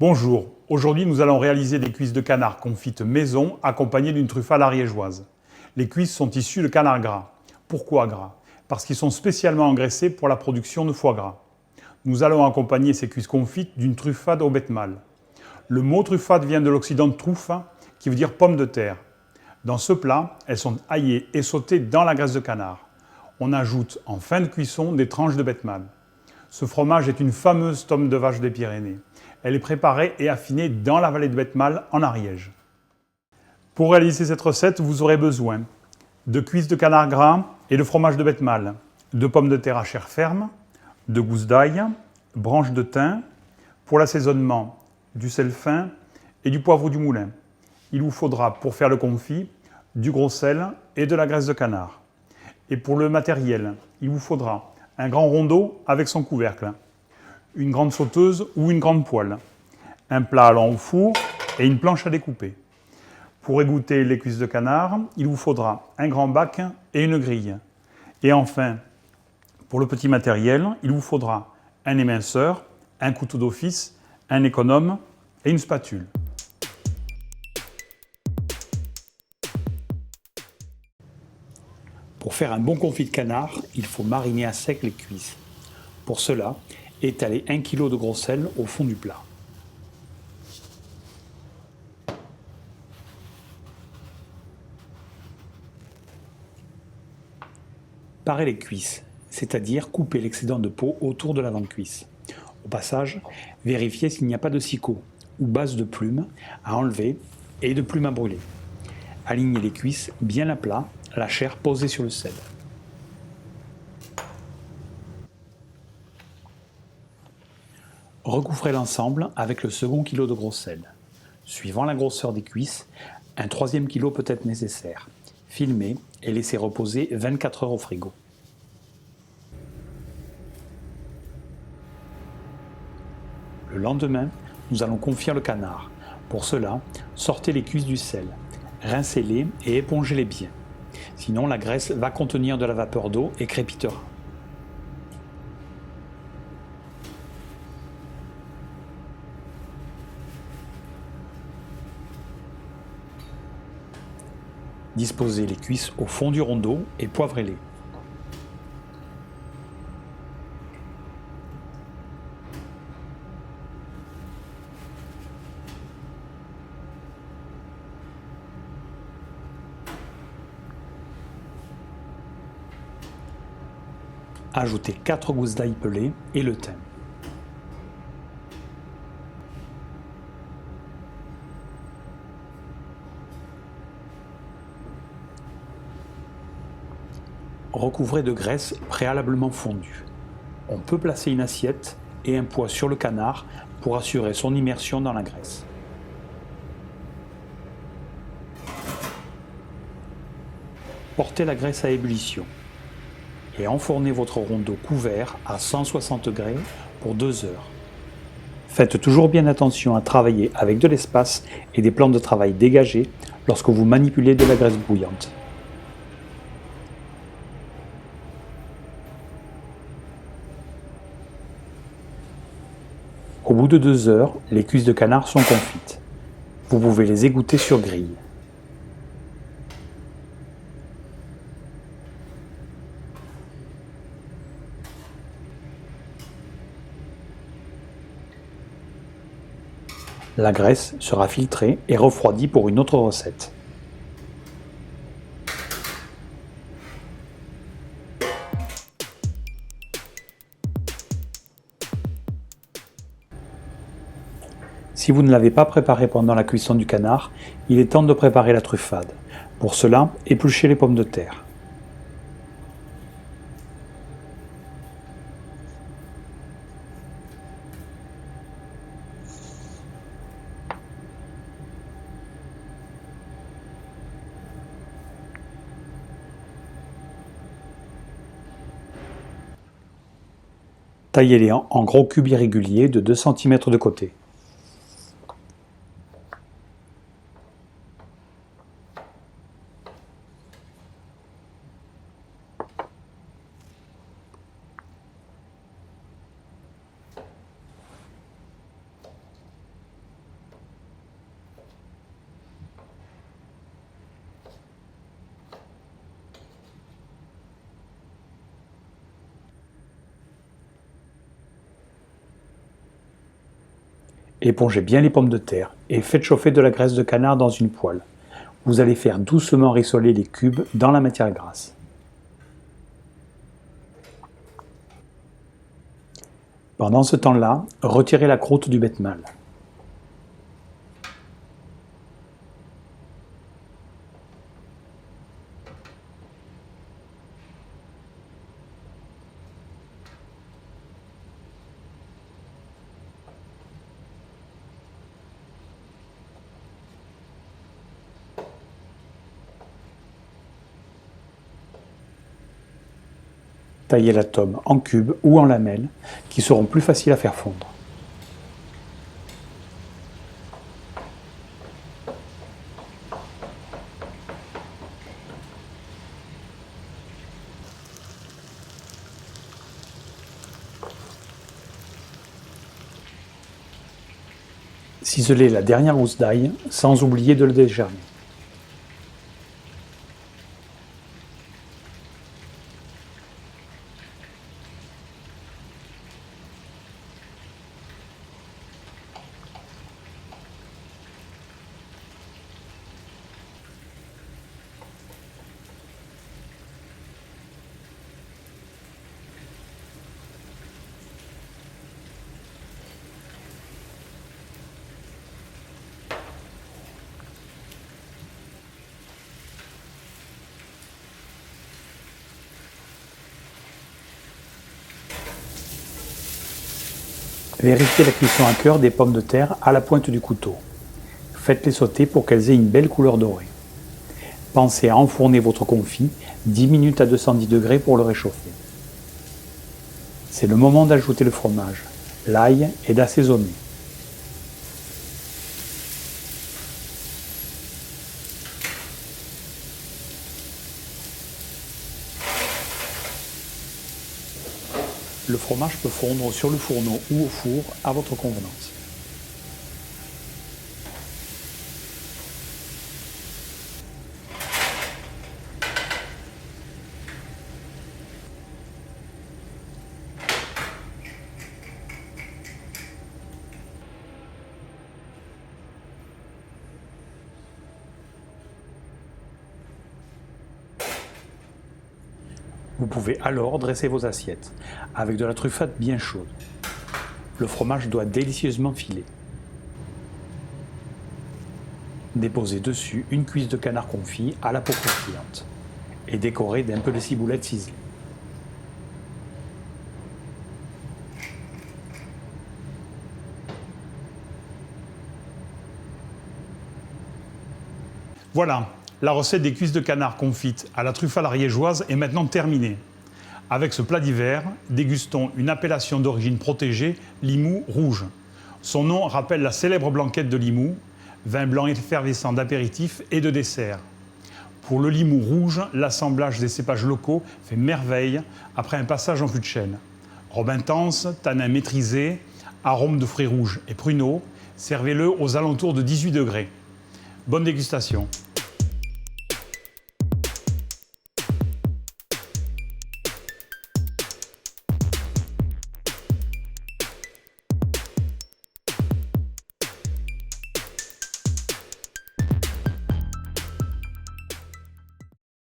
Bonjour, aujourd'hui nous allons réaliser des cuisses de canard confites maison accompagnées d'une truffade ariégeoise. Les cuisses sont issues de canard gras. Pourquoi gras? Parce qu'ils sont spécialement engraissés pour la production de foie gras. Nous allons accompagner ces cuisses confites d'une truffade au bettemale. Le mot truffade vient de l'occident truffa, qui veut dire pomme de terre. Dans ce plat, elles sont aillées et sautées dans la graisse de canard. On ajoute en fin de cuisson des tranches de bettemale. Ce fromage est une fameuse tome de vache des Pyrénées. Elle est préparée et affinée dans la vallée de Bettemale, en Ariège. Pour réaliser cette recette, vous aurez besoin de cuisses de canard gras et de fromage de Bettemale, de pommes de terre à chair ferme, de gousses d'ail, branches de thym, pour l'assaisonnement, du sel fin et du poivre du moulin. Il vous faudra, pour faire le confit, du gros sel et de la graisse de canard. Et pour le matériel, il vous faudra un grand rondeau avec son couvercle, une grande sauteuse ou une grande poêle, un plat allant au four et une planche à découper. Pour égoutter les cuisses de canard, il vous faudra un grand bac et une grille. Et enfin, pour le petit matériel, il vous faudra un éminceur, un couteau d'office, un économe et une spatule. Pour faire un bon confit de canard, il faut mariner à sec les cuisses. Pour cela, étalez 1 kg de gros sel au fond du plat. Parez les cuisses, c'est-à-dire coupez l'excédent de peau autour de l'avant-cuisse. Au passage, vérifiez s'il n'y a pas de sicot ou base de plumes à enlever et de plumes à brûler. Alignez les cuisses bien à plat, la chair posée sur le sel. Recouvrez l'ensemble avec le second kilo de gros sel. Suivant la grosseur des cuisses, un troisième kilo peut être nécessaire. Filmez et laissez reposer 24 heures au frigo. Le lendemain, nous allons confire le canard. Pour cela, sortez les cuisses du sel, rincez-les et épongez-les bien. Sinon, la graisse va contenir de la vapeur d'eau et crépitera. Disposez les cuisses au fond du rondeau et poivrez-les. Ajoutez 4 gousses d'ail pelées et le thym. Recouvrez de graisse préalablement fondue. On peut placer une assiette et un poids sur le canard pour assurer son immersion dans la graisse. Portez la graisse à ébullition et enfournez votre rondeau couvert à 160 degrés pour 2 heures. Faites toujours bien attention à travailler avec de l'espace et des plans de travail dégagés lorsque vous manipulez de la graisse bouillante. Au bout de 2 heures, les cuisses de canard sont confites. Vous pouvez les égoutter sur grille. La graisse sera filtrée et refroidie pour une autre recette. Si vous ne l'avez pas préparé pendant la cuisson du canard, il est temps de préparer la truffade. Pour cela, épluchez les pommes de terre. Taillez-les en gros cubes irréguliers de 2 cm de côté. Épongez bien les pommes de terre et faites chauffer de la graisse de canard dans une poêle. Vous allez faire doucement rissoler les cubes dans la matière grasse. Pendant ce temps-là, retirez la croûte du bettemol. Taillez la tome en cubes ou en lamelles qui seront plus faciles à faire fondre. Ciselez la dernière gousse d'ail sans oublier de le dégermer. Vérifiez la cuisson à cœur des pommes de terre à la pointe du couteau. Faites-les sauter pour qu'elles aient une belle couleur dorée. Pensez à enfourner votre confit 10 minutes à 210 degrés pour le réchauffer. C'est le moment d'ajouter le fromage, l'ail et d'assaisonner. Le fromage peut fondre sur le fourneau ou au four à votre convenance. Vous pouvez alors dresser vos assiettes avec de la truffade bien chaude. Le fromage doit délicieusement filer. Déposez dessus une cuisse de canard confit à la peau croustillante et décorez d'un peu de ciboulette ciselée. Voilà, la recette des cuisses de canard confites à la truffade ariégeoise est maintenant terminée. Avec ce plat d'hiver, dégustons une appellation d'origine protégée, Limoux rouge. Son nom rappelle la célèbre blanquette de Limoux, vin blanc effervescent d'apéritif et de dessert. Pour le Limoux rouge, l'assemblage des cépages locaux fait merveille après un passage en fût de chêne. Robe intense, tanin maîtrisé, arôme de fruits rouges et pruneaux, servez-le aux alentours de 18 degrés. Bonne dégustation.